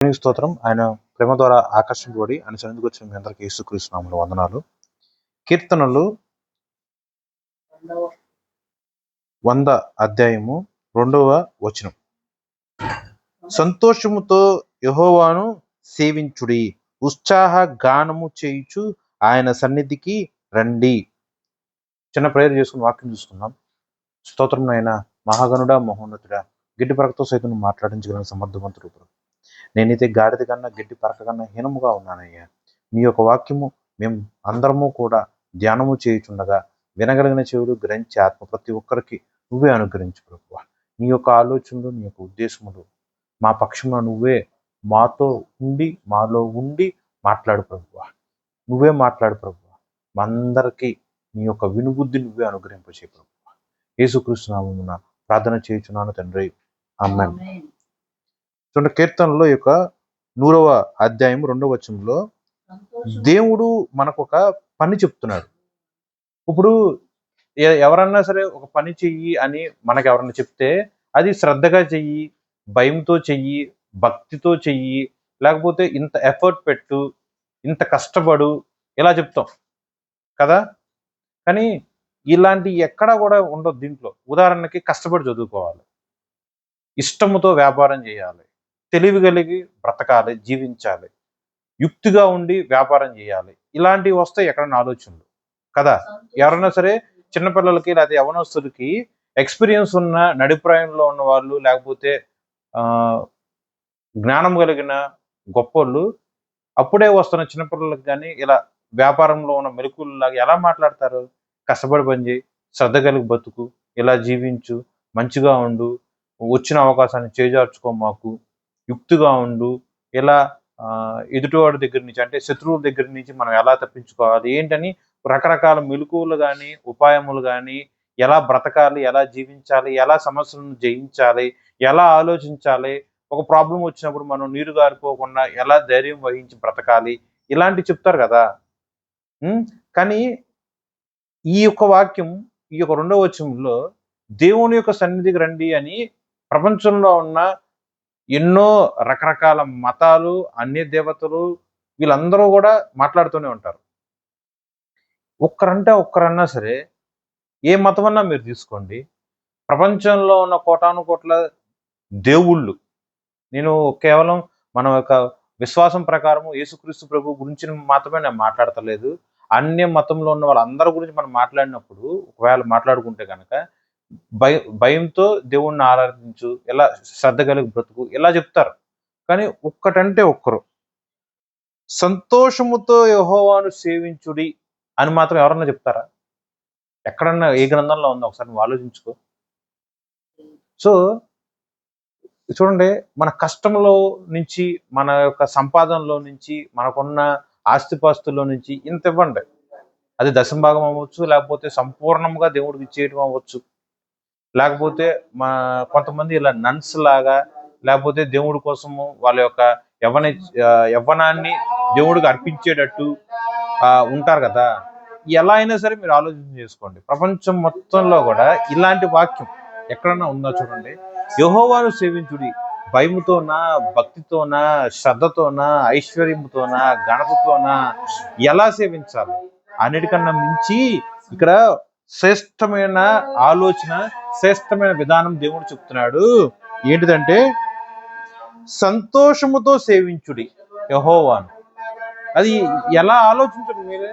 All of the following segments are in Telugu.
దేవునికి స్తోత్రం. ఆయన ప్రేమ ద్వారా ఆకర్షింపబడి ఆయన సన్నిధికి వచ్చిన మీ అందరికీ యేసుక్రీస్తు నామములో వందనాలు. కీర్తనలు 100 అధ్యాయము 2వ వచనం. సంతోషముతో యెహోవాను సేవించుడి, ఉత్సాహ గానము చేయుచు ఆయన సన్నిధికి రండి. చిన్న ప్రేయర్ చేసుకుని వాక్యం చూసుకున్నాం. స్తోత్రం నాయన, మహాగణుడా, మహోన్నతుడా, గిడ్డి పరకతో సైతం మాట్లాడించగలిగిన సమర్థవంతుడు. నేనైతే గాడిద కన్నా గడ్డి పరక కన్నా హీనముగా ఉన్నానయ్యా. మీ యొక్క వాక్యము మేము అందరము కూడా ధ్యానము చేయుచుండగా వినగలిగిన చెవులు గ్రహించే ఆత్మ ప్రతి ఒక్కరికి నువ్వే అనుగ్రహించు ప్రభువా. నీ యొక్క ఆలోచనలు, నీ యొక్క ఉద్దేశములు మా పక్షంలో నువ్వే మాతో ఉండి మాలో ఉండి మాట్లాడు ప్రభువా. నువ్వే మాట్లాడు ప్రభువా. మా అందరికీ నీ యొక్క వినుబుద్ధి నువ్వే అనుగ్రహింపచే ప్రభువా. యేసుక్రీస్తు నామమున ప్రార్థన చేయుచున్నాను తండ్రి, ఆమేన్. చూడండి, కీర్తనలో యొక్క 100వ అధ్యాయం 2వ వచనంలో దేవుడు మనకు ఒక పని చెప్తున్నాడు. ఇప్పుడు ఎవరన్నా సరే ఒక పని చెయ్యి అని మనకు ఎవరన్నా చెప్తే అది శ్రద్ధగా చెయ్యి, భయంతో చెయ్యి, భక్తితో చెయ్యి, లేకపోతే ఇంత ఎఫర్ట్ పెట్టు, ఇంత కష్టపడు, ఇలా చెప్తాం కదా. కానీ ఇలాంటి ఎక్కడా కూడా ఉండదు దీంట్లో. ఉదాహరణకి కష్టపడి చదువుకోవాలి, ఇష్టముతో వ్యాపారం చేయాలి, తెలివి కలిగి బ్రతకాలి, జీవించాలి, యుక్తిగా ఉండి వ్యాపారం చేయాలి. ఇలాంటివి వస్తాయి ఎక్కడన్నా ఆలోచనలు కదా. ఎవరైనా సరే చిన్నపిల్లలకి లేదా యవనస్తులకి ఎక్స్పీరియన్స్ ఉన్న నడిప్రాయంలో ఉన్న వాళ్ళు, లేకపోతే జ్ఞానం కలిగిన గొప్పోళ్ళు అప్పుడే వస్తున్న చిన్నపిల్లలకు కానీ ఇలా వ్యాపారంలో ఉన్న మెలకువలాగా ఎలా మాట్లాడతారు? కష్టపడి పని చేయి, శ్రద్ధ కలిగి బతుకు, ఇలా జీవించు, మంచిగా ఉండు, వచ్చిన అవకాశాన్ని చేజార్చుకో, మాకు యుక్తిగా ఉండు, ఇలా ఎదుటివాడి దగ్గర నుంచి అంటే శత్రువుల దగ్గర నుంచి మనం ఎలా తప్పించుకోవాలి ఏంటని రకరకాల మెలకువలు కానీ ఉపాయములు కానీ, ఎలా బ్రతకాలి, ఎలా జీవించాలి, ఎలా సమస్యలను జయించాలి, ఎలా ఆలోచించాలి, ఒక ప్రాబ్లం వచ్చినప్పుడు మనం నీరు గారిపోకుండా ఎలా ధైర్యం వహించి బ్రతకాలి, ఇలాంటివి చెప్తారు కదా. కానీ ఈ యొక్క వాక్యం ఈ యొక్క 2వ వచనంలో దేవుని యొక్క సన్నిధికి రండి అని ప్రపంచంలో ఉన్న ఎన్నో రకరకాల మతాలు, అన్య దేవతలు వీళ్ళందరూ కూడా మాట్లాడుతూనే ఉంటారు. ఒక్కరన్నా సరే, ఏ మతమన్నా మీరు తీసుకోండి, ప్రపంచంలో ఉన్న కోటాను కోట్ల దేవుళ్ళు, నేను కేవలం మన యొక్క విశ్వాసం ప్రకారము యేసుక్రీస్తు ప్రభు గురించి మాత్రమే నేను మాట్లాడతలేదు. అన్య మతంలో ఉన్న వాళ్ళందరి గురించి మనం మాట్లాడినప్పుడు, ఒకవేళ మాట్లాడుకుంటే కనుక భయంతో దేవుణ్ణి ఆరాధించు, ఎలా శ్రద్ధ కలిగి బ్రతుకు, ఇలా చెప్తారు. కానీ ఒక్కటంటే ఒక్కరు సంతోషముతో యెహోవాను సేవించుడి అని మాత్రం ఎవరన్నా చెప్తారా? ఎక్కడన్నా ఏ గ్రంథంలో ఉందో ఒకసారి నువ్వు ఆలోచించుకో. సో చూడండి, మన కష్టంలో నుంచి, మన యొక్క సంపాదనలో నుంచి, మనకున్న ఆస్తిపాస్తుల్లో నుంచి ఇంత ఇవ్వండి. అది దశంభాగం అవ్వచ్చు, లేకపోతే సంపూర్ణంగా దేవుడికి ఇచ్చేయడం అవ్వచ్చు, లేకపోతే కొంతమంది ఇలా నన్స్ లాగా, లేకపోతే దేవుడి కోసము వాళ్ళ యొక్క యవ్వనాన్ని దేవుడికి అర్పించేటట్టు ఉంటారు కదా. ఎలా అయినా సరే మీరు ఆలోచన చేసుకోండి, ప్రపంచం మొత్తంలో కూడా ఇలాంటి వాక్యం ఎక్కడన్నా ఉందా చూడండి. యెహోవాను సేవించుడి, భయముతోనా, భక్తితోనా, శ్రద్ధతోనా, ఐశ్వర్యంతోనా, ఘనతతోనా, ఎలా సేవించాలి అన్నిటికన్నా మించి ఇక్కడ శ్రేష్టమైన ఆలోచన, శ్రేష్టమైన విధానం దేవుడు చెప్తున్నాడు. ఏంటిదంటే సంతోషముతో సేవించుడి యెహోవాను. అది ఎలా ఆలోచించండి మీరే.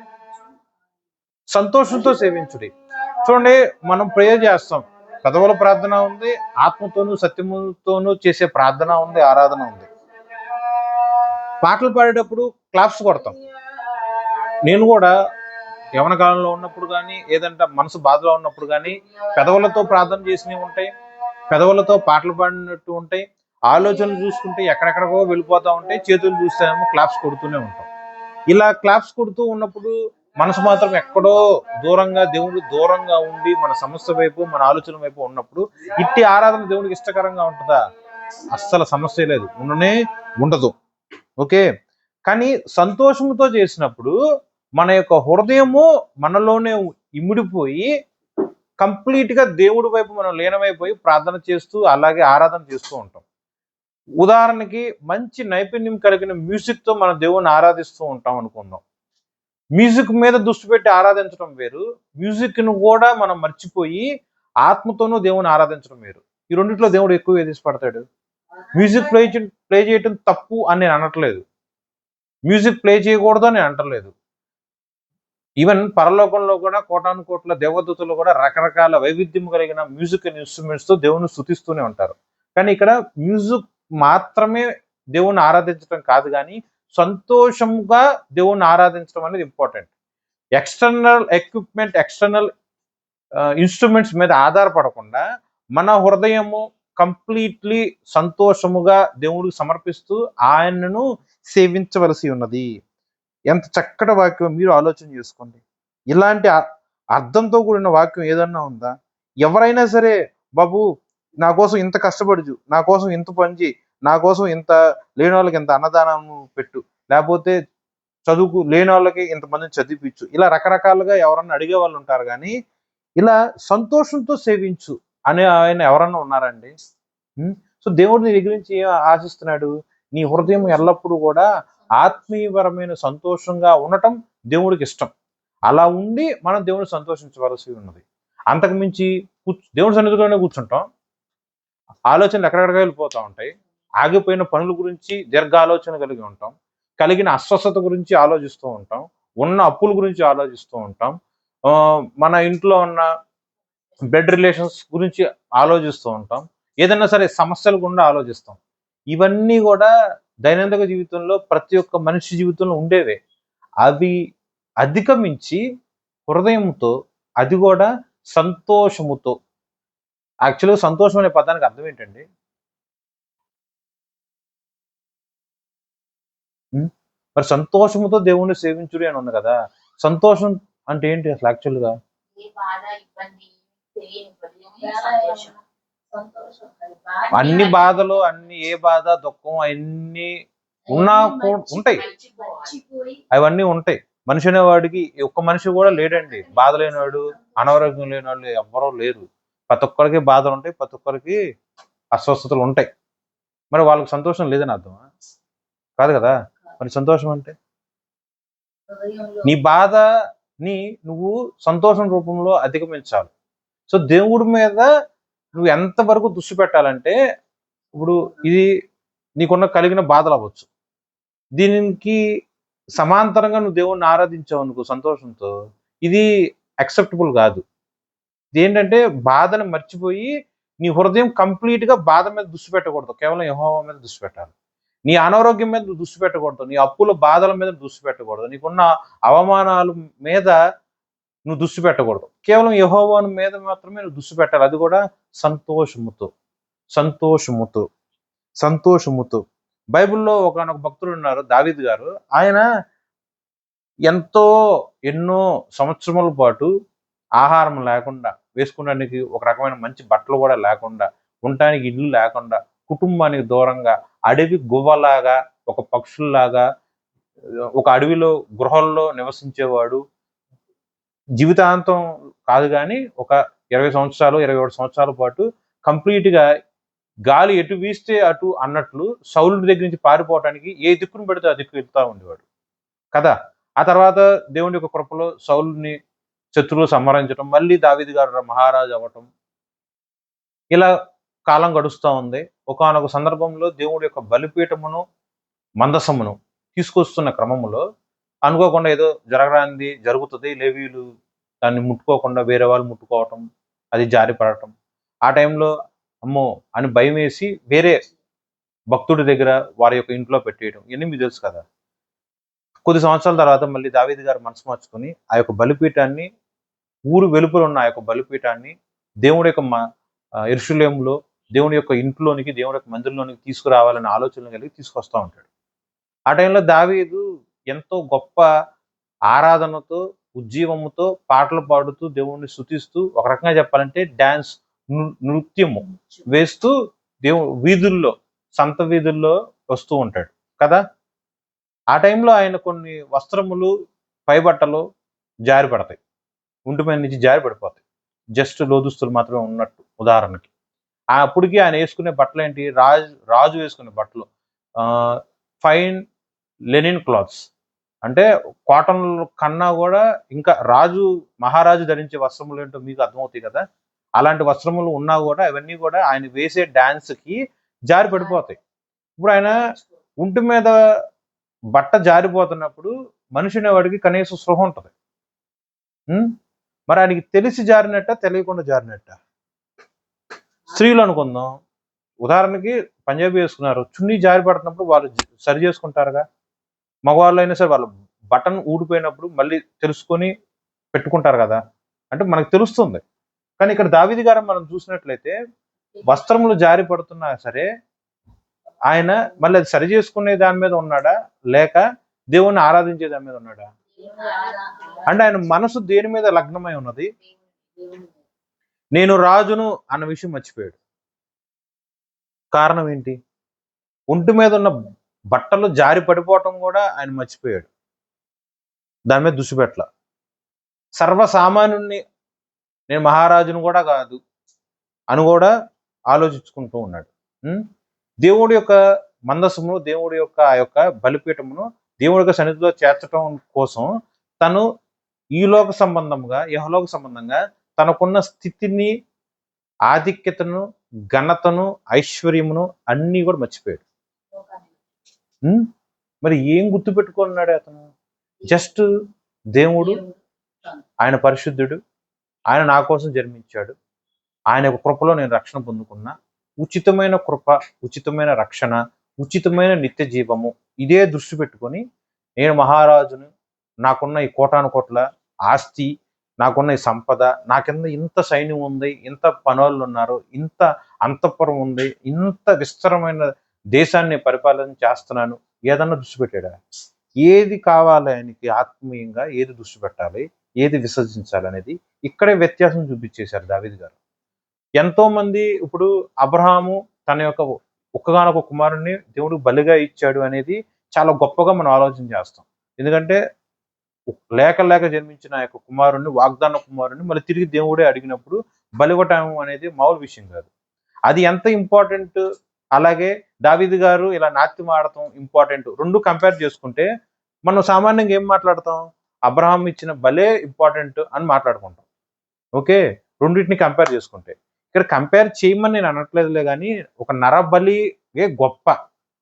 సంతోషంతో సేవించుడి. చూడండి, మనం ప్రేయర్ చేస్తాం, పెదవుల ప్రార్థన ఉంది, ఆత్మతోనూ సత్యముతోనూ చేసే ప్రార్థన ఉంది, ఆరాధన ఉంది. పాటలు పాడేటప్పుడు క్లాప్స్ కొడతాం. నేను కూడా యవన కాలంలో ఉన్నప్పుడు కానీ, ఏదంటే మనసు బాధలో ఉన్నప్పుడు కానీ పెదవులతో ప్రార్థన చేసినవి ఉంటాయి, పెదవులతో పాటలు పాడినట్టు ఉంటాయి, ఆలోచనలు చూసుకుంటే ఎక్కడెక్కడికో వెళ్ళిపోతూ ఉంటాయి, చేతులు చూస్తేనేమో క్లాప్స్ కొడుతూనే ఉంటాం. ఇలా క్లాప్స్ కొడుతూ ఉన్నప్పుడు మనసు మాత్రం ఎక్కడో దూరంగా, దేవుడు దూరంగా ఉండి మన సమస్య వైపు, మన ఆలోచన వైపు ఉన్నప్పుడు ఇట్టి ఆరాధన దేవుడికి ఇష్టకరంగా ఉంటుందా? అస్సలు సమస్య లేదు, ఉండదు. ఓకే. కానీ సంతోషంతో చేసినప్పుడు మన యొక్క హృదయము మనలోనే ఇమిడిపోయి కంప్లీట్గా దేవుడి వైపు మనం లీనమైపోయి ప్రార్థన చేస్తూ అలాగే ఆరాధన చేస్తూ ఉంటాం. ఉదాహరణకి మంచి నైపుణ్యం కలిగిన మ్యూజిక్తో మన దేవుణ్ణి ఆరాధిస్తూ ఉంటాం అనుకుందాం. మ్యూజిక్ మీద దృష్టి పెట్టి ఆరాధించడం వేరు, మ్యూజిక్ను కూడా మనం మర్చిపోయి ఆత్మతోనూ దేవుని ఆరాధించడం వేరు. ఈ రెండిట్లో దేవుడు ఎక్కువ ఏది ఇష్టపడతాడు? మ్యూజిక్ ప్లే చేయటం తప్పు అని నేను అనట్లేదు, మ్యూజిక్ ప్లే చేయకూడదు అని అంటలేదు. ఈవెన్ పరలోకంలో కూడా కోటాను కోట్ల దేవదూతలు కూడా రకరకాల వైవిధ్యం కలిగిన మ్యూజిక్ ఇన్స్ట్రుమెంట్స్తో దేవుని స్తుతిస్తూనే ఉంటారు. కానీ ఇక్కడ మ్యూజిక్ మాత్రమే దేవుణ్ణి ఆరాధించడం కాదు, కానీ సంతోషంగా దేవుణ్ణి ఆరాధించడం అనేది important. External equipment, external instruments మీద ఆధారపడకుండా మన హృదయము కంప్లీట్లీ సంతోషముగా దేవుడికి సమర్పిస్తూ ఆయనను సేవించవలసి ఉన్నది. ఎంత చక్కటి వాక్యం, మీరు ఆలోచన చేసుకోండి. ఇలాంటి అర్థంతో కూడిన వాక్యం ఏదన్నా ఉందా? ఎవరైనా సరే, బాబు నా కోసం ఇంత కష్టపడుచు, నా కోసం ఇంత పనిచేయి, నా కోసం ఇంత లేని వాళ్ళకి ఇంత అన్నదానం పెట్టు, లేకపోతే చదువుకు లేని వాళ్ళకి ఇంతమందిని చదివించు, ఇలా రకరకాలుగా ఎవరన్నా అడిగే వాళ్ళు ఉంటారు. కానీ ఇలా సంతోషంతో సేవించు అనే ఆయన ఎవరన్నా ఉన్నారండి? సో దేవుడు నీ దగ్గర నుంచి ఏం ఆశిస్తున్నాడు? నీ హృదయం ఎల్లప్పుడూ కూడా ఆత్మీయపరమైన సంతోషంగా ఉండటం దేవుడికి ఇష్టం. అలా ఉండి మనం దేవుడిని సంతోషించవలసి ఉన్నది. అంతకు మించి దేవుడి సన్నిధిలోనే కూర్చుంటాం, ఆలోచనలు ఎక్కడెక్కడికి వెళ్ళిపోతూ ఉంటాయి, ఆగిపోయిన పనుల గురించి దీర్ఘ ఆలోచన కలిగి ఉంటాం, కలిగిన అస్వస్థత గురించి ఆలోచిస్తూ ఉంటాం, ఉన్న అప్పుల గురించి ఆలోచిస్తూ ఉంటాం, మన ఇంట్లో ఉన్న బ్లడ్ రిలేషన్స్ గురించి ఆలోచిస్తూ ఉంటాం, ఏదైనా సరే సమస్యలు గుండా ఆలోచిస్తాం. ఇవన్నీ కూడా దైనందిక జీవితంలో ప్రతి ఒక్క మనిషి జీవితంలో ఉండేవే. అవి అధిగమించి హృదయంతో, అది కూడా సంతోషముతో. యాక్చువల్గా సంతోషం అనే పదానికి అర్థం ఏంటండి? మరి సంతోషముతో దేవుణ్ణి సేవించుడి అని ఉంది కదా. సంతోషం అంటే ఏంటి అసలు యాక్చువల్గా? అన్ని బాధలు, అన్ని ఏ బాధ దుఃఖం అన్ని ఉన్నా ఉంటాయి, అవన్నీ ఉంటాయి. మనిషి అనేవాడికి ఒక్క మనిషి కూడా లేడండి బాధ లేనివాడు, అనారోగ్యం లేనివాళ్ళు ఎవ్వరూ లేరు. ప్రతి ఒక్కరికి బాధలు ఉంటాయి, ప్రతి ఒక్కరికి అస్వస్థతలు ఉంటాయి. మరి వాళ్ళకి సంతోషం లేదని అర్థమా? కాదు కదా. మరి సంతోషం అంటే నీ బాధని నువ్వు సంతోషం రూపంలో అధిగమించాలి. సో దేవుడి మీద నువ్వు ఎంతవరకు దృష్టి పెట్టాలంటే, ఇప్పుడు ఇది నీకున్న కలిగిన బాధలు అవ్వచ్చు, దీనికి సమాంతరంగా నువ్వు దేవుణ్ణి ఆరాధించావు అనుకో సంతోషంతో, ఇది యాక్సెప్టబుల్ కాదు. ఇది ఏంటంటే బాధను మర్చిపోయి నీ హృదయం కంప్లీట్గా బాధ మీద దృష్టి పెట్టకూడదు, కేవలం యెహోవా మీద దృష్టి పెట్టాలి. నీ అనారోగ్యం మీద నువ్వు దృష్టి పెట్టకూడదు, నీ అప్పుల బాధల మీద దృష్టి పెట్టకూడదు, నీకున్న అవమానాల మీద నువ్వు దృష్టి పెట్టకూడదు, కేవలం యెహోవాను మీద మాత్రమే నువ్వు దృష్టి పెట్టాలి. అది కూడా సంతోషముతో, సంతోషముతో, సంతోషముతో. బైబిల్లో ఒకనొక భక్తుడు ఉన్నారు, దావీదు గారు. ఆయన ఎన్నో సంవత్సరముల పాటు ఆహారం లేకుండా, వేసుకోవడానికి ఒక రకమైన మంచి బట్టలు కూడా లేకుండా, ఉండటానికి ఇల్లు లేకుండా, కుటుంబానికి దూరంగా అడవి గువ్వలాగా, ఒక పక్షుల్లాగా ఒక అడవిలో గృహల్లో నివసించేవాడు. జీవితాంతం కాదు కానీ ఒక 20 సంవత్సరాలు 21 సంవత్సరాల పాటు కంప్లీట్గా గాలి ఎటు వీస్తే అటు అన్నట్లు సౌలుడి దగ్గర నుంచి పారిపోవటానికి ఏ దిక్కును పెడితే ఆ దిక్కు వెళ్తూ ఉండేవాడు కదా. ఆ తర్వాత దేవుని యొక్క కృపలో సౌలుని శత్రువులు సంహరించడం, మళ్ళీ దావీదు గారు మహారాజు అవ్వటం, ఇలా కాలం గడుస్తూ ఉంది. ఒకానొక సందర్భంలో దేవుడి యొక్క బలిపీఠమును మందసమును తీసుకొస్తున్న క్రమంలో అనుకోకుండా ఏదో జరగరానిది జరుగుతుంది, లేవీలు దాన్ని ముట్టుకోకుండా వేరే వాళ్ళు ముట్టుకోవటం, అది జారిపడటం. ఆ టైంలో అమ్మో అని భయం వేసి వేరే భక్తుడి దగ్గర వారి యొక్క ఇంట్లో పెట్టేయడం, ఇవన్నీ మీకు తెలుసు కదా. కొద్ది సంవత్సరాల తర్వాత మళ్ళీ దావీదు గారు మనసు మార్చుకొని ఆ యొక్క బలిపీఠాన్ని, ఊరు వెలుపల ఉన్న ఆ యొక్క బలిపీఠాన్ని దేవుడి యొక్క యెరూషలేములో దేవుడి యొక్క ఇంట్లోనికి, దేవుడి యొక్క మందిరంలోనికి తీసుకురావాలనే ఆలోచన కలిగి తీసుకొస్తూ ఉంటాడు. ఆ టైంలో దావీదు ఎంతో గొప్ప ఆరాధనతో, ఉజ్జీవముతో, పాటలు పాడుతూ, దేవుణ్ణి స్తుతిస్తూ, ఒక రకంగా చెప్పాలంటే డాన్స్, నృత్యము వేస్తూ వీధుల్లో, సంత వీధుల్లో వస్తూ ఉంటాడు కదా. ఆ టైంలో ఆయన కొన్ని వస్త్రములు, పైబట్టలు జారి పడతాయి, ఒంటి మీద నుంచి జారి పడిపోతాయి, జస్ట్ లోదుస్తులు మాత్రమే ఉన్నట్టు ఉదాహరణకి. అప్పటికి ఆయన వేసుకునే బట్టలు ఏంటి, రాజు వేసుకునే బట్టలు, ఫైన్ లెనిన్ క్లాత్స్, అంటే కాటన్ కన్నా కూడా ఇంకా మహారాజు ధరించే వస్త్రములు ఏంటో మీకు అర్థమవుతాయి కదా. అలాంటి వస్త్రములు ఉన్నా కూడా అవన్నీ కూడా ఆయన వేసే డాన్స్కి జారి పడిపోతాయి. ఇప్పుడు ఆయన ఒంటి మీద బట్ట జారిపోతున్నప్పుడు మనిషి అనేవాడికి కనీసం స్పృహ ఉంటుంది. మరి ఆయనకి తెలిసి జారినట్ట, తెలియకుండా జారినట్ట? స్త్రీలు అనుకుందాం, ఉదాహరణకి పంజాబీ వేసుకున్నారు, చున్నీ జారి పడుతున్నప్పుడు వాళ్ళు సరి చేసుకుంటారుగా. మగవాళ్ళు అయినా సరే వాళ్ళు బటన్ ఊడిపోయినప్పుడు మళ్ళీ తెలుసుకొని పెట్టుకుంటారు కదా, అంటే మనకు తెలుస్తుంది. కానీ ఇక్కడ దావీదు గారు మనం చూసినట్లయితే వస్త్రములు జారి పడుతున్నా సరే ఆయన మళ్ళీ అది సరి చేసుకునే దాని మీద ఉన్నాడా, లేక దేవుణ్ణి ఆరాధించే దాని మీద ఉన్నాడా? అంటే ఆయన మనసు దేని మీద లగ్నమై ఉన్నది? నేను రాజును అన్న విషయం మర్చిపోయాడు. కారణం ఏంటి? ఒంటి మీద ఉన్న బట్టలు జారి పడిపోవటం కూడా ఆయన మర్చిపోయాడు, దాని మీద దృష్టి పెట్టల. సర్వసామాన్యుణ్ణి, నేను మహారాజును కూడా కాదు అని కూడా ఆలోచించుకుంటూ ఉన్నాడు. దేవుడి యొక్క మందసమును, దేవుడి యొక్క ఆ యొక్క బలిపీఠమును దేవుడి యొక్క సన్నిధిలో చేర్చడం కోసం తను ఈలోక సంబంధంగా, యహలోక సంబంధంగా తనకున్న స్థితిని, ఆధిక్యతను, ఘనతను, ఐశ్వర్యమును అన్నీ కూడా మర్చిపోయాడు. మరి ఏం గుర్తుపెట్టుకున్నాడు అతను? జస్ట్ దేవుడు, ఆయన పరిశుద్ధుడు, ఆయన నా కోసం జన్మించాడు, ఆయన యొక్క కృపలో నేను రక్షణ పొందుకున్నా, ఉచితమైన కృప, ఉచితమైన రక్షణ, ఉచితమైన నిత్య జీవము, ఇదే దృష్టి పెట్టుకొని నేను మహారాజును, నాకున్న ఈ కోటాను కోట్ల ఆస్తి, నాకున్న ఈ సంపద, నా కింద ఇంత సైన్యం ఉంది, ఇంత పనులు ఉన్నారు, ఇంత అంతఃపురం ఉంది, ఇంత విస్తరమైన దేశాన్ని పరిపాలన చేస్తున్నాను, ఏదన్నా దృష్టి పెట్టాడా? ఏది కావాలి ఆయనకి ఆత్మీయంగా, ఏది దృష్టి పెట్టాలి, ఏది విసర్జించాలి అనేది ఇక్కడే వ్యత్యాసం చూపించేశారు దావీదు గారు. ఎంతో మంది ఇప్పుడు అబ్రహాము తన యొక్క ఒక్కగానొక కుమారుణ్ణి దేవుడు బలిగా ఇచ్చాడు అనేది చాలా గొప్పగా మనం ఆలోచన చేస్తాం. ఎందుకంటే లేక జన్మించిన ఆ యొక్క కుమారుణ్ణి, వాగ్దాన కుమారుణ్ణి మళ్ళీ తిరిగి దేవుడే అడిగినప్పుడు బలివ్వటం అనేది మామూలు విషయం కాదు. అది ఎంత ఇంపార్టెంట్. అలాగే దావీదు గారు ఇలా నాట్యం ఆడటం ఇంపార్టెంట్. రెండు కంపేర్ చేసుకుంటే మనం సామాన్యంగా ఏం మాట్లాడతాం? అబ్రహాం ఇచ్చిన బలే ఇంపార్టెంట్ అని మాట్లాడుకుంటాం. ఓకే, రెండింటిని కంపేర్ చేసుకుంటే. ఇక్కడ కంపేర్ చేయమని నేను అనట్లేదులే, కానీ ఒక నరబలియే గొప్ప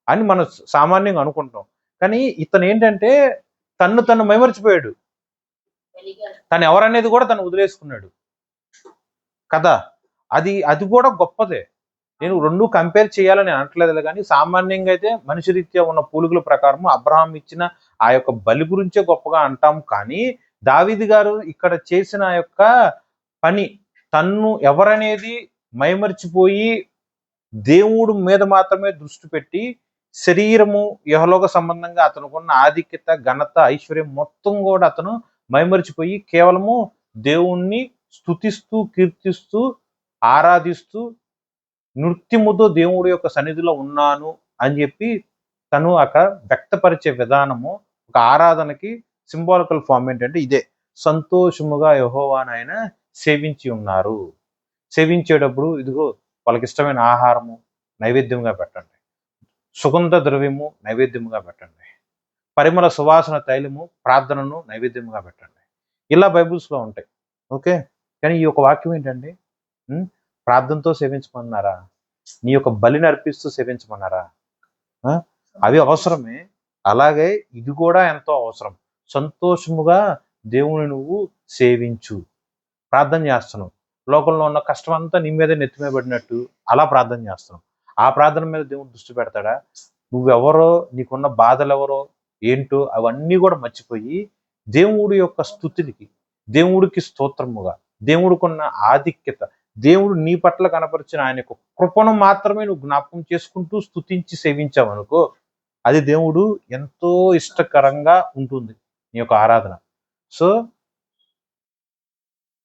అని మనం సామాన్యంగా అనుకుంటాం. కానీ ఇతను ఏంటంటే తను మైమరిచిపోయాడు, తను ఎవరనేది కూడా తను వదిలేసుకున్నాడు కదా. అది కూడా గొప్పదే. నేను రెండు కంపేర్ చేయాలని అనట్లేదులే, కానీ సామాన్యంగా అయితే మనిషి రీత్యా ఉన్న పూలుగుల ప్రకారం అబ్రహాం ఇచ్చిన ఆ యొక్క బలి గురించే గొప్పగా అంటాం. కానీ దావీదు గారు ఇక్కడ చేసిన ఆ యొక్క పని, తన్ను ఎవరనేది మైమరిచిపోయి దేవుడు మీద మాత్రమే దృష్టి పెట్టి, శరీరము, యహలోక సంబంధంగా అతనుకున్న ఆధిక్యత, ఘనత, ఐశ్వర్యం మొత్తం కూడా అతను మైమరిచిపోయి కేవలము దేవుణ్ణి స్తుతిస్తూ, కీర్తిస్తూ, ఆరాధిస్తూ, నృత్యముతో దేవుడి యొక్క సన్నిధిలో ఉన్నాను అని చెప్పి తను అక్కడ వ్యక్తపరిచే విధానము, ఒక ఆరాధనకి సింబాలికల్ ఫామ్ ఏంటంటే ఇదే. సంతోషముగా యెహోవాను ఆయన సేవించి ఉన్నారు. సేవించేటప్పుడు ఇదిగో వాళ్ళకి ఇష్టమైన ఆహారము నైవేద్యంగా పెట్టండి, సుగంధ ద్రవ్యము నైవేద్యముగా పెట్టండి, పరిమళ సువాసన తైలము ప్రార్థనను నైవేద్యముగా పెట్టండి. ఇలా బైబుల్స్లో ఉంటాయి. ఓకే, కానీ ఈ యొక్క వాక్యం ఏంటండి? ప్రార్థనతో సేవించమన్నారా? నీ యొక్క బలిని అర్పిస్తూ సేవించమన్నారా? అవి అవసరమే, అలాగే ఇది కూడా ఎంతో అవసరం. సంతోషముగా దేవుని నువ్వు సేవించు. ప్రార్థన చేస్తున్నావు, లోకంలో ఉన్న కష్టం అంతా నీ మీద నెత్తిమీదపడినట్టు అలా ప్రార్థన చేస్తున్నావు. ఆ ప్రార్థన మీద దేవుడు దృష్టి పెడతాడా? నువ్వెవరో, నీకున్న బాధలు ఎవరో ఏంటో అవన్నీ కూడా మర్చిపోయి దేవుడి యొక్క స్తుతికి, దేవుడికి స్తోత్రముగా, దేవుడికున్న ఆధిక్యత, దేవుడు నీ పట్ల కనపరిచిన ఆయన యొక్క కృపను మాత్రమే నువ్వు జ్ఞాపకం చేసుకుంటూ స్తుతించి సేవించావనుకో, అది దేవుడు ఎంతో ఇష్టకరంగా ఉంటుంది నీ యొక్క ఆరాధన. సో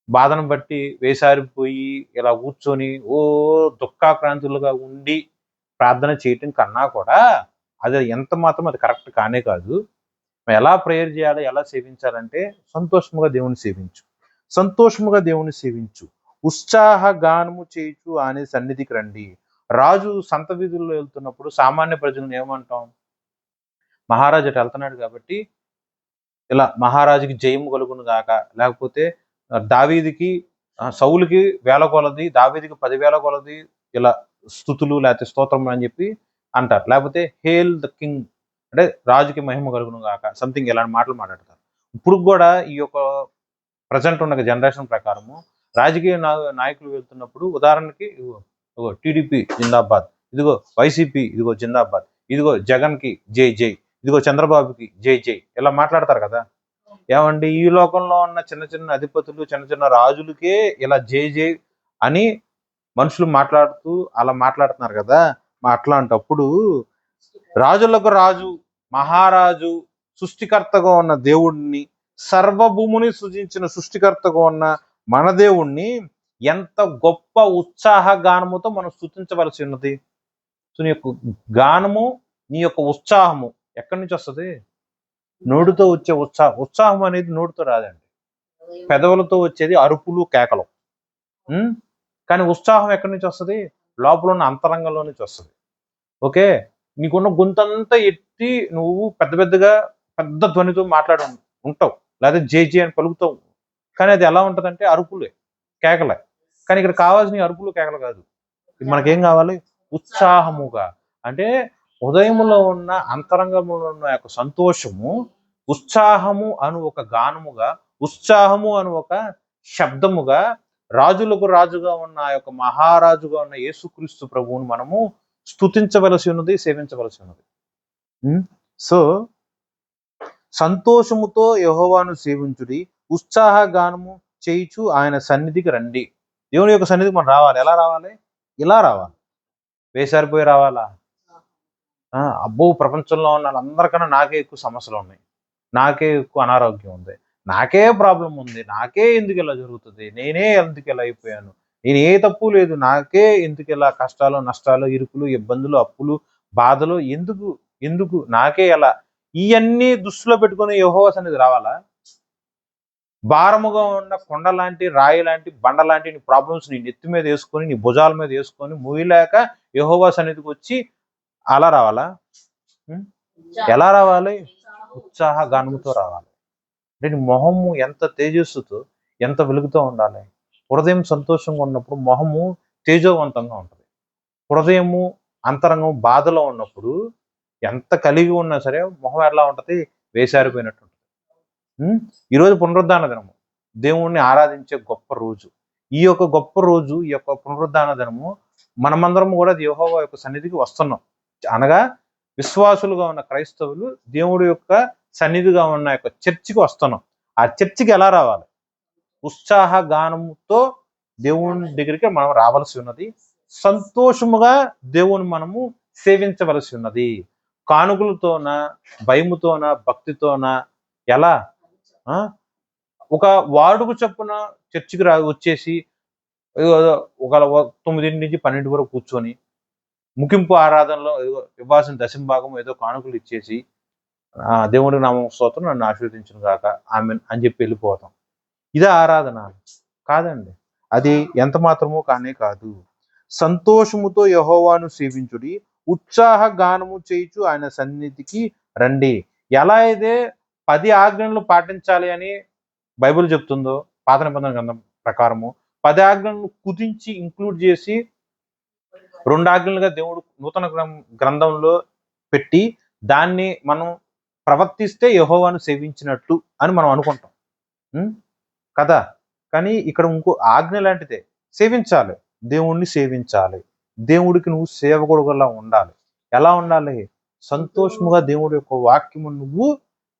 బాధను బట్టి వేసారిపోయి ఇలా కూర్చొని దుఃఖాక్రాంతులుగా ఉండి ప్రార్థన చేయటం కన్నా కూడా అది ఎంత మాత్రం అది కరెక్ట్ కానే కాదు. ఎలా ప్రేయర్ చేయాలి, ఎలా సేవించాలంటే సంతోషముగా దేవుని సేవించు, సంతోషముగా దేవుని సేవించు, ఉత్సాహ గానము చేయుచు ఆయన సన్నిధికి రండి. రాజు సంత వీధుల్లో వెళ్తున్నప్పుడు సామాన్య ప్రజలను ఏమంటాం? మహారాజు అటు వెళ్తున్నాడు కాబట్టి ఇలా మహారాజుకి జయము కలుగును గాక, లేకపోతే దావీదికి సౌలుకి వేల కొలది, దావీదికి 10,000 కొలది ఇలా స్థుతులు లేకపోతే స్తోత్రములు అని చెప్పి అంటారు. లేకపోతే హేల్ ద కింగ్ అంటే రాజుకి మహిమ కలుగును గాక, సంథింగ్ ఇలాంటి మాటలు మాట్లాడతారు. ఇప్పుడు కూడా ఈ యొక్క ప్రజెంట్ ఉన్న జనరేషన్ ప్రకారము రాజకీయ నాయకులు వెళ్తున్నప్పుడు ఉదాహరణకి ఇదిగో టీడీపీ జిందాబాద్, ఇదిగో వైసీపీ ఇదిగో జిందాబాద్, ఇదిగో జగన్కి జై జై, ఇదిగో చంద్రబాబుకి జై జై, ఇలా మాట్లాడతారు కదా. ఏమండి, ఈ లోకంలో ఉన్న చిన్న చిన్న అధిపతులు, చిన్న చిన్న రాజులకే ఇలా జై జై అని మనుషులు మాట్లాడుతూ అలా మాట్లాడుతున్నారు కదా. అట్లాంటప్పుడు రాజులకు రాజు, మహారాజు, సృష్టికర్తగా ఉన్న దేవుడిని, సర్వభూముని సృజించిన సృష్టికర్తగా ఉన్న మన దేవుణ్ణి ఎంత గొప్ప ఉత్సాహ గానముతో మనం స్తుతించవలసి ఉన్నది. సో నీ యొక్క గానము, నీ యొక్క ఉత్సాహము ఎక్కడి నుంచి వస్తుంది? నోటితో వచ్చే ఉత్సాహం అనేది నోటితో రాదండి, పెదవులతో వచ్చేది అరుపులు, కేకలు. కానీ ఉత్సాహం ఎక్కడి నుంచి వస్తుంది? లోపల ఉన్న అంతరంగంలో నుంచి వస్తుంది. ఓకే, నీకున్న గొంతంతా ఎత్తి నువ్వు పెద్ద పెద్దగా పెద్ద ధ్వనితో మాట్లాడి ఉంటావు, లేదా జే జే అని పలుకుతావు. కానీ అది ఎలా ఉంటుందంటే అరుపులే, కేకలే. కానీ ఇక్కడ కావాల్సిన అరుపులు, కేకలు కాదు. మనకేం కావాలి? ఉత్సాహముగా, అంటే ఉదయంలో ఉన్న అంతరంగంలో ఉన్న యొక్క సంతోషము, ఉత్సాహము అను ఒక గానముగా, ఉత్సాహము అను ఒక శబ్దముగా, రాజులకు రాజుగా ఉన్న ఆ యొక్క మహారాజుగా ఉన్న యేసుక్రీస్తు ప్రభువును మనము స్తుతించవలసి ఉన్నది, సేవించవలసి ఉన్నది. సో సంతోషముతో యెహోవాను సేవించుడి, ఉత్సాహ గానము చేయుచు ఆయన సన్నిధికి రండి. దేవుని యొక్క సన్నిధికి మనం రావాలి. ఎలా రావాలి? ఇలా రావాలి. వేసారిపోయి రావాలా? అబ్బో, ప్రపంచంలో ఉన్న వాళ్ళందరికన్నా నాకే ఎక్కువ సమస్యలు ఉన్నాయి, నాకే ఎక్కువ అనారోగ్యం ఉంది, నాకే ప్రాబ్లం ఉంది, నాకే ఎందుకు ఇలా జరుగుతుంది, నేనే ఎందుకు ఇలా అయిపోయాను, నేను ఏ తప్పు లేదు, నాకే ఎందుకు ఇలా కష్టాలు, నష్టాలు, ఇరుకులు, ఇబ్బందులు, అప్పులు, బాధలు, ఎందుకు ఎందుకు నాకే ఎలా, ఇవన్నీ దృష్టిలో పెట్టుకుని యెహోవా సన్నిధికి రావాలా? భారముగా ఉన్న కొండ లాంటి, రాయి లాంటి, బండ లాంటి నీ ప్రాబ్లమ్స్ నీ నెత్తి మీద వేసుకొని, నీ భుజాల మీద వేసుకొని, మూయలేక యెహోవా సన్నిధికి వచ్చి అలా రావాలా? ఎలా రావాలి? ఉత్సాహ గానముతో రావాలి. అంటే నీ మొహము ఎంత తేజస్సుతో, ఎంత వెలుగుతో ఉండాలి. హృదయం సంతోషంగా ఉన్నప్పుడు మొహము తేజోవంతంగా ఉంటుంది. హృదయము, అంతరంగం బాధలో ఉన్నప్పుడు ఎంత కలిగి ఉన్నా సరే మొహం ఎలా ఉంటుంది? వేసారిపోయినట్టు ఉంటుంది. ఈరోజు పునరుద్ధాన దినము, దేవుణ్ణి ఆరాధించే గొప్ప రోజు. ఈ యొక్క గొప్ప రోజు, ఈ యొక్క పునరుద్ధాన దినము మనమందరం కూడా యెహోవా యొక్క సన్నిధికి వస్తున్నాం. అనగా విశ్వాసులుగా ఉన్న క్రైస్తవులు దేవుడి యొక్క సన్నిధిగా ఉన్న యొక్క చర్చికి వస్తున్నాం. ఆ చర్చికి ఎలా రావాలి? ఉత్సాహ గానముతో దేవుని దగ్గరికి మనం రావాల్సి ఉన్నది. సంతోషముగా దేవుని మనము సేవించవలసి ఉన్నది. కానుకలతోన, భయముతోన, భక్తితోన, ఎలా ఒక వార్డుకు చొప్పున చర్చికి వచ్చేసి ఒక 9 నుంచి 12 వరకు కూర్చొని ముగింపు ఆరాధనలో ఇవ్వాల్సిన దశంభాగం ఏదో కానుకలు ఇచ్చేసి దేవుడి నామం స్తోత్రం, నన్ను ఆశీర్వదించును గాక, ఆమేన్ అని చెప్పి వెళ్ళిపోతాం. ఇదే ఆరాధన? కాదండి, అది ఎంత మాత్రమో కానే కాదు. సంతోషముతో యెహోవాను సేవించుడి, ఉత్సాహ గానము చేయుచు ఆయన సన్నిధికి రండి. ఎలా అయితే 10 ఆజ్ఞలను పాటించాలి అని బైబిల్ చెప్తుందో, పాత నిబంధన గ్రంథం ప్రకారము 10 ఆజ్ఞలను కుదించి ఇంక్లూడ్ చేసి 2 ఆజ్ఞలుగా దేవుడు నూతన గ్రంథంలో పెట్టి దాన్ని మనం ప్రవర్తిస్తే యెహోవాను సేవించినట్టు అని మనం అనుకుంటాం కదా. కానీ ఇక్కడ ఇంకో ఆజ్ఞ లాంటిదే, సేవించాలి, దేవుణ్ణి సేవించాలి. దేవుడికి నువ్వు సేవకుడుగా ఉండాలి. ఎలా ఉండాలి? సంతోషముగా దేవుడి యొక్క వాక్యము నువ్వు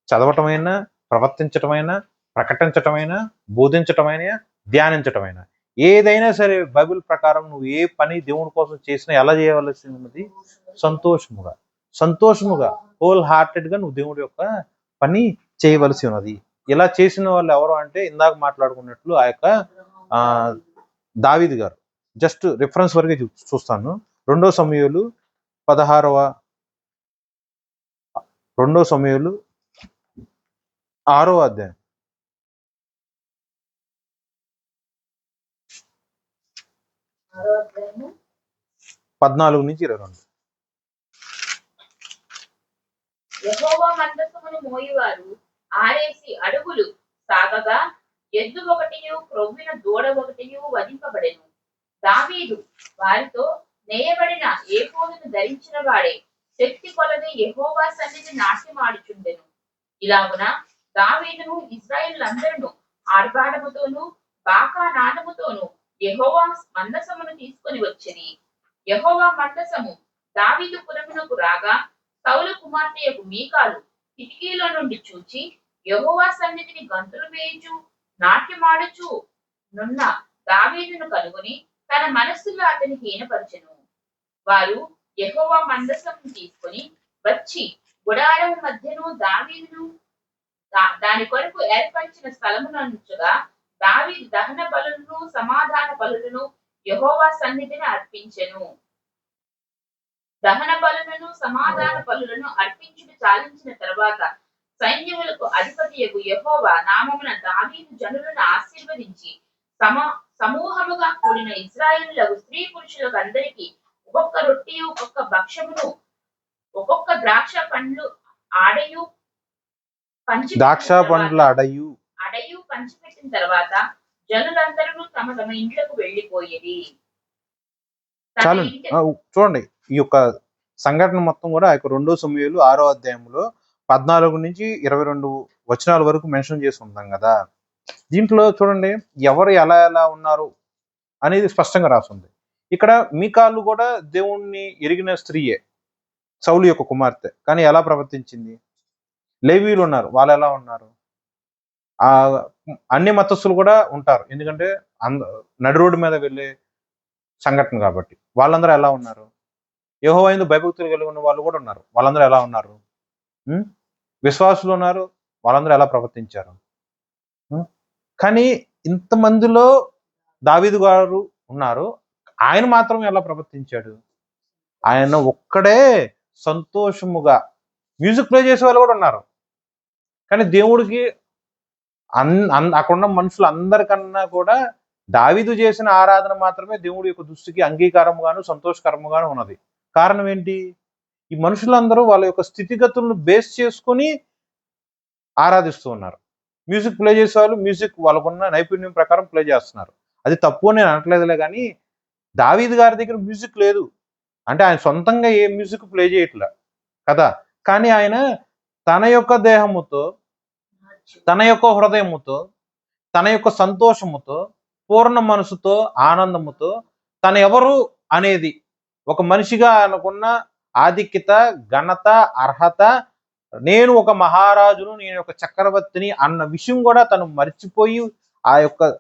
చదవటమైనా, ప్రవర్తించటమైనా, ప్రకటించటమైనా, బోధించటమైనా, ధ్యానించటమైనా, ఏదైనా సరే బైబిల్ ప్రకారం నువ్వు ఏ పని దేవుడి కోసం చేసినా ఎలా చేయవలసి ఉన్నది? సంతోషముగా, సంతోషముగా, హోల్ హార్టెడ్గా నువ్వు దేవుడి యొక్క పని చేయవలసి ఉన్నది. ఇలా చేసిన వాళ్ళు ఎవరు అంటే ఇందాక మాట్లాడుకున్నట్లు ఆ యొక్క దావీదు గారు. జస్ట్ రిఫరెన్స్ వరకే చూస్తాను. 2 సమూయేలు 6వ అధ్యాయం. 14-22. యెహోవా మందసమును మోయువారు ఆరేసి అడుగులు సాగగా ఎద్దు ఒకటియు క్రొవ్విన దూడ ఒకటియు వధింపబడెను. దావీదు వారితో నేయబడిన ఏఫోదును ధరించిన వాడే శక్తి కొలది యెహోవా సన్నిధి నాట్యమాడుచుండెను. ఇలాగున దావీదును ఇశ్రాయేలులందరూ ఆర్భాటముతోనూ బాకా నాదముతోనూ యెహోవా మందసమును తీసుకొని వచ్చిరి. యెహోవా మందసము దావీదు పురమునకు రాగా సౌలు కుమార్తెయగు మీకాలు కిటికీలో నుండి చూచి యెహోవా సన్నిధిని గంతులు వేయుచు నాట్యమాడుచు నున్న దావీదును కనుగొని తన మనస్సులో అతని హీనపరచెను. వారు యెహోవా మందసమును తీసుకొని వచ్చి గుడారము మధ్యను దావీదును దాని కొరకు ఏర్పరిచిన స్థలమునంచుగా దావీదు దహన బలులను సమాధాన బలులను యెహోవా సన్నిధిని అర్పించెను. దహన బలులను సమాధాన బలులను అర్పించుడు చాలించిన తరువాత సైన్యములకు అధిపతియగు యెహోవా నామమున దావీదు జనులను ఆశీర్వదించి సమూహముగా కూడిన ఇశ్రాయేలులకు స్త్రీ పురుషులకు అందరికీ ఒక్కొక్క రొట్టియు ఒక్కొక్క భక్ష్యమును ఒక్కొక్క ద్రాక్ష పండ్ల అడయు పంచిపెట్టిన తర్వాత జనులందరూ తమ తమ ఇంట్లకు వెళ్ళిపోయేది. చూడండి, ఈ యొక్క సంఘటన మొత్తం కూడా ఆ యొక్క 2 సమూయేలు 6వ అధ్యాయంలో 14-22 వచనాల వరకు మెన్షన్ చేసి ఉంటాం కదా. దీంట్లో చూడండి ఎవరు ఎలా ఎలా ఉన్నారు అనేది స్పష్టంగా రాస్తుంది. ఇక్కడ మీకాలు కూడా దేవుణ్ణి ఎరిగిన స్త్రీయే, సౌలు యొక్క కుమార్తె. కానీ ఎలా ప్రవర్తించింది? లేవీలు ఉన్నారు, వాళ్ళు ఎలా ఉన్నారు? అన్ని మతస్థులు కూడా ఉంటారు, ఎందుకంటే నడి రోడ్డు మీద వెళ్ళే సంఘటన కాబట్టి. వాళ్ళందరూ ఎలా ఉన్నారు? యెహోవా యందు భయభక్తులు కలిగి ఉన్న వాళ్ళు కూడా ఉన్నారు, వాళ్ళందరూ ఎలా ఉన్నారు? విశ్వాసులు ఉన్నారు, వాళ్ళందరూ ఎలా ప్రవర్తించారు? కానీ ఇంతమందిలో దావీదు గారు ఉన్నారు, ఆయన మాత్రం ఎలా ప్రవర్తించాడు? ఆయన ఒక్కడే సంతోషముగా మ్యూజిక్ ప్లే చేసే వాళ్ళు కూడా ఉన్నారు, కానీ దేవుడికి అక్కడున్న మనుషులు అందరికన్నా కూడా దావీదు చేసిన ఆరాధన మాత్రమే దేవుడి యొక్క దృష్టికి అంగీకారముగాను సంతోషకరముగాను ఉన్నది. కారణం ఏంటి? ఈ మనుషులందరూ వాళ్ళ యొక్క స్థితిగతులను బేస్ చేసుకుని ఆరాధిస్తూ ఉన్నారు. మ్యూజిక్ ప్లే చేసేవాళ్ళు మ్యూజిక్ వాళ్ళకున్న నైపుణ్యం ప్రకారం ప్లే చేస్తున్నారు. అది తప్పు నేను అనట్లేదులే, కానీ దావీదు గారి దగ్గర మ్యూజిక్ లేదు అంటే ఆయన సొంతంగా ఏ మ్యూజిక్ ప్లే చేయట్లే కదా. కానీ ఆయన తన యొక్క దేహముతో, తన యొక్క హృదయముతో, తన యొక్క సంతోషముతో, పూర్ణ మనసుతో, ఆనందముతో తను ఎవరు అనేది, ఒక మనిషిగా అనుకున్న ఆధిక్యత, ఘనత, అర్హత, నేను ఒక మహారాజును, నేను ఒక చక్రవర్తిని అన్న విషయం కూడా తను మర్చిపోయి ఆ యొక్క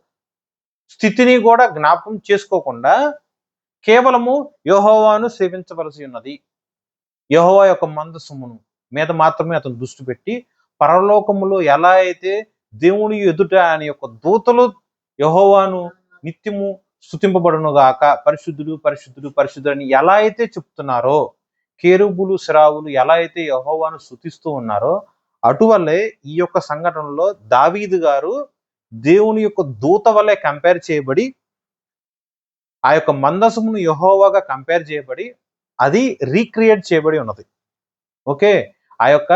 స్థితిని కూడా జ్ఞాపకం చేసుకోకుండా కేవలము యెహోవాను సేవించవలసి ఉన్నది, యెహోవా యొక్క మందసమును మీద మాత్రమే అతను దృష్టి పెట్టి, పరలోకములో ఎలా అయితే దేవుని ఎదుట ఆయన యొక్క దూతలు యెహోవాను నిత్యము స్తుతింపబడును గాక, పరిశుద్ధుడు పరిశుద్ధుడు పరిశుద్ధుడు అని ఎలా అయితే చెప్తున్నారో, కేరుబులు శరావులు ఎలా అయితే యెహోవాను స్తుతిస్తూ ఉన్నారో, అటువల్లే ఈ యొక్క సంఘటనలో దావీదు గారు దేవుని యొక్క దూత వల్లే కంపేర్ చేయబడి, ఆ యొక్క మందసమును యెహోవాగా కంపేర్ చేయబడి అది రీక్రియేట్ చేయబడి ఉన్నది. ఓకే, ఆ యొక్క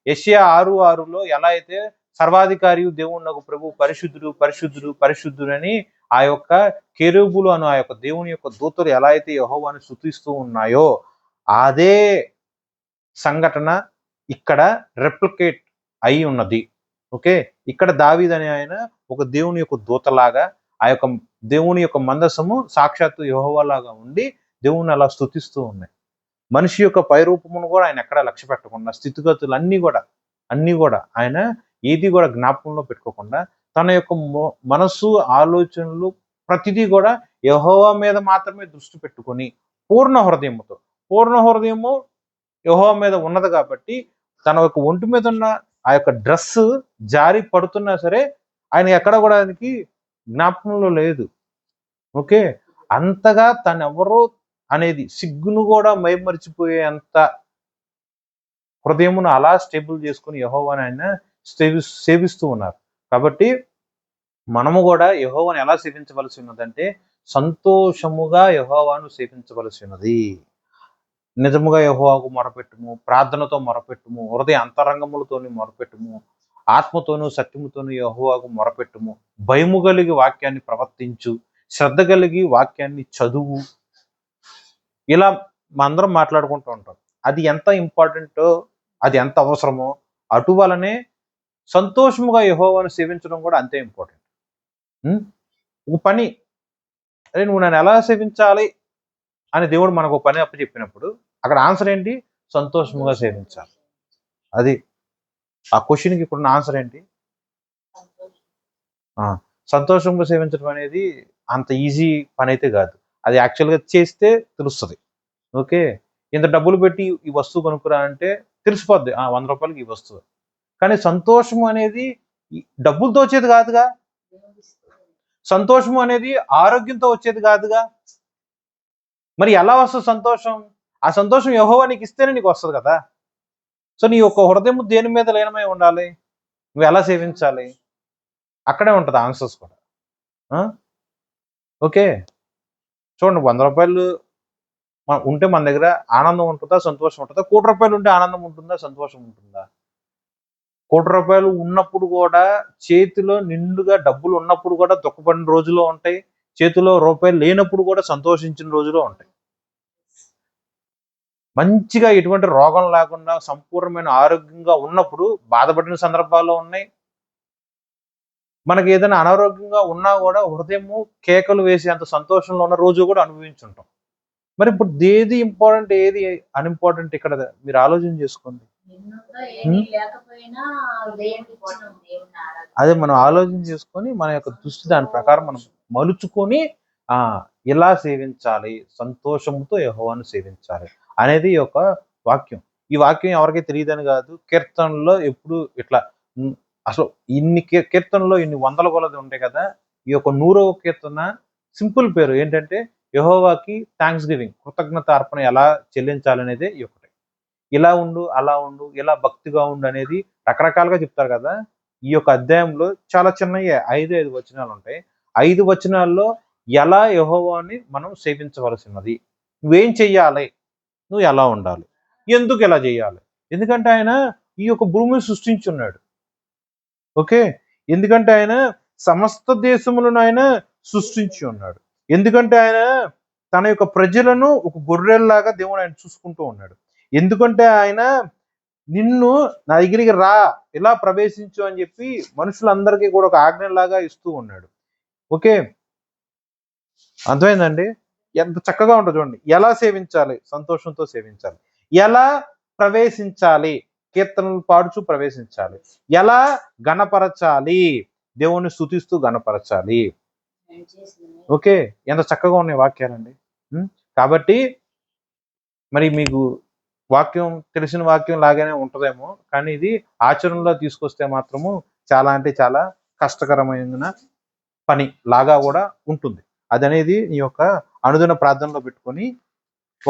యెషయా 6:6లో ఎలా అయితే సర్వాధికారి దేవుడు ప్రభు పరిశుద్ధుడు పరిశుద్ధుడు పరిశుద్ధుడు అని ఆ యొక్క కెరూబులు అను ఆ యొక్క దేవుని యొక్క దూతలు ఎలా అయితే యెహోవాను స్తుతిస్తూ ఉన్నాయో, అదే సంఘటన ఇక్కడ రెప్లికేట్ అయి ఉన్నది. ఓకే, ఇక్కడ దావీదు అనే ఆయన ఒక దేవుని యొక్క దూతలాగా, ఆ యొక్క దేవుని యొక్క మందసము సాక్షాత్తు యెహోవా లాగా ఉండి దేవుని అలా స్తుతిస్తూ ఉన్నాయి. మనిషి యొక్క పైరూపమును కూడా ఆయన ఎక్కడా లక్ష్య పెట్టకుండా, స్థితిగతులు అన్నీ కూడా ఆయన ఏది కూడా జ్ఞాపకంలో పెట్టుకోకుండా, తన యొక్క మనస్సు, ఆలోచనలు ప్రతిదీ కూడా యెహోవా మీద మాత్రమే దృష్టి పెట్టుకొని పూర్ణ హృదయము యెహోవా మీద ఉన్నది కాబట్టి, తన యొక్క ఒంటి మీద ఉన్న ఆ యొక్క డ్రెస్ జారి పడుతున్నా సరే ఆయన ఎక్కడ కూడా ఆయనకి జ్ఞాపకంలో లేదు. ఓకే, అంతగా తనెవరో అనేది సిగ్గును కూడా మైమరిచిపోయే అంత హృదయమును అలా స్టేబుల్ చేసుకుని యెహోవాని ఆయన సేవిస్తూ ఉన్నారు. కాబట్టి మనము కూడా యెహోవాని ఎలా సేవించవలసి ఉన్నదంటే సంతోషముగా యెహోవాను సేవించవలసినది. నిజముగా యెహోవాకు మొరపెట్టుము, ప్రార్థనతో మొరపెట్టుము, హృదయ అంతరంగములతోని మొరపెట్టుము, ఆత్మతోనూ సత్యముతోనూ యెహోవాకు మొరపెట్టుము, భయము కలిగి వాక్యాన్ని ప్రవర్తించు, శ్రద్ధ కలిగి వాక్యాన్ని చదువు. ఇలా అందరం మాట్లాడుకుంటూ ఉంటాం. అది ఎంత ఇంపార్టెంటో, అది ఎంత అవసరమో, అటువలనే సంతోషముగా యెహోవాను సేవించడం కూడా అంతే ఇంపార్టెంట్. ఒక పని, అరే నువ్వు నన్ను ఎలా సేవించాలి అని దేవుడు మనకు పని అప్పచెప్పినప్పుడు అక్కడ ఆన్సర్ ఏంటి? సంతోషముగా సేవించాలి. అది ఆ క్వశ్చన్కి ఇప్పుడున్న ఆన్సర్ ఏంటి? సంతోషంగా సేవించడం అనేది అంత ఈజీ పని అయితే కాదు. అది యాక్చువల్గా చేస్తే తెలుస్తుంది. ఓకే, ఇంత డబ్బులు పెట్టి ఈ వస్తువు కొనుక్కురా అంటే తెలిసిపోద్ది 100 రూపాయలకి ఈ వస్తువు. కానీ సంతోషం అనేది డబ్బులతో వచ్చేది కాదుగా. సంతోషం అనేది ఆరోగ్యంతో వచ్చేది కాదుగా. మరి ఎలా వస్తుంది సంతోషం? ఆ సంతోషం యెహోవా నీకు ఇస్తేనే నీకు వస్తుంది కదా. సో నీ యొక్క హృదయం దేని మీద లీనమై ఉండాలి? నువ్వు ఎలా సేవించాలి? అక్కడే ఉంటుంది ఆన్సర్స్ కూడా. ఓకే, చూడండి, 100 రూపాయలు ఉంటే మన దగ్గర ఆనందం ఉంటుందా, సంతోషం ఉంటుందా? 1 కోటి రూపాయలు ఉంటే ఆనందం ఉంటుందా, సంతోషం ఉంటుందా? 1 కోటి రూపాయలు ఉన్నప్పుడు కూడా, చేతిలో నిండుగా డబ్బులు ఉన్నప్పుడు కూడా దుఃఖపడిన రోజులు ఉంటాయి, చేతిలో రూపాయలు లేనప్పుడు కూడా సంతోషించిన రోజులు ఉంటాయి. మంచిగా ఎటువంటి రోగం లేకుండా సంపూర్ణమైన ఆరోగ్యంగా ఉన్నప్పుడు బాధపడిన సందర్భాలు ఉన్నాయి. మనకి ఏదైనా అనారోగ్యంగా ఉన్నా కూడా హృదయము కేకలు వేసి అంత సంతోషంలో ఉన్న రోజు కూడా అనుభవించుంటాం. మరి ఇప్పుడు ఏది ఇంపార్టెంట్, ఏది అన్ఇంపార్టెంట్ ఇక్కడ మీరు ఆలోచన చేసుకోండి. అదే మనం ఆలోచన చేసుకొని మన యొక్క దృష్టి దాని ప్రకారం మనం మలుచుకొని ఇలా సేవించాలి, సంతోషంతో యెహోవాను సేవించాలి అనేది ఈ యొక్క వాక్యం. ఈ వాక్యం ఎవరికీ తెలియదని కాదు. కీర్తనలో ఎప్పుడు ఇట్లా అసలు ఇన్ని కీర్తనలో ఇన్ని వందల కొలది ఉంటాయి కదా. ఈ యొక్క 100వ కీర్తన సింపుల్ పేరు ఏంటంటే యెహోవాకి థ్యాంక్స్ గివింగ్, కృతజ్ఞత అర్పణ ఎలా చెల్లించాలనేదే ఈ ఒకటి. ఇలా ఉండు, అలా ఉండు, ఇలా భక్తిగా ఉండు అనేది రకరకాలుగా చెప్తారు కదా. ఈ యొక్క అధ్యాయంలో చాలా చిన్నయే 5 వచనాలు ఉంటాయి. 5 వచనాల్లో ఎలా యెహోవాని మనం సేవించవలసినది, నువ్వేం చెయ్యాలి, నువ్వు ఎలా ఉండాలి, ఎందుకు ఎలా చేయాలి. ఎందుకంటే ఆయన ఈ యొక్క భూమిని సృష్టించున్నాడు. ఓకే, ఎందుకంటే ఆయన సమస్త దేశములను ఆయన సృష్టించి ఉన్నాడు. ఎందుకంటే ఆయన తన యొక్క ప్రజలను ఒక గొర్రెల్లాగా దేవుడు ఆయన చూసుకుంటూ ఉన్నాడు. ఎందుకంటే ఆయన నిన్ను నా దగ్గరికి రా, ఇలా ప్రవేశించు అని చెప్పి మనుషులందరికీ కూడా ఒక ఆజ్ఞలాగా ఇస్తూ ఉన్నాడు. ఓకే, అర్థమైందండి? ఎంత చక్కగా ఉంటుంది చూడండి. ఎలా సేవించాలి? సంతోషంతో సేవించాలి. ఎలా ప్రవేశించాలి? కీర్తనలు పాడుచు ప్రవేశించాలి. ఎలా గణపరచాలి? దేవుణ్ణి స్తుతిస్తూ గణపరచాలి. ఓకే, ఎంత చక్కగా ఉన్నాయి వాక్యాలండి. కాబట్టి మరి మీకు వాక్యం తెలిసిన వాక్యం లాగానే ఉంటుందేమో, కానీ ఇది ఆచరణలో తీసుకొస్తే మాత్రము చాలా అంటే చాలా కష్టకరమైన పని లాగా కూడా ఉంటుంది. అదనేది నీ యొక్క అనుదిన ప్రార్థనలో పెట్టుకొని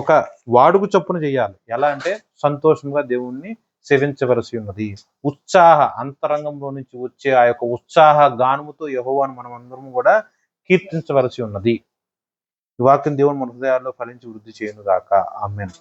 ఒక వాడుకు చొప్పున చేయాలి. ఎలా అంటే సంతోషంగా దేవుణ్ణి సేవించవలసి ఉన్నది. ఉత్సాహ అంతరంగంలో నుంచి వచ్చే ఆ యొక్క ఉత్సాహ గానముతో యెహోవాను మనం అందరం కూడా కీర్తించవలసి ఉన్నది. ఈ వాక్యం దేవుని మన హృదయాల్లో ఫలించి వృద్ధి చేయను గాక. ఆమేన్.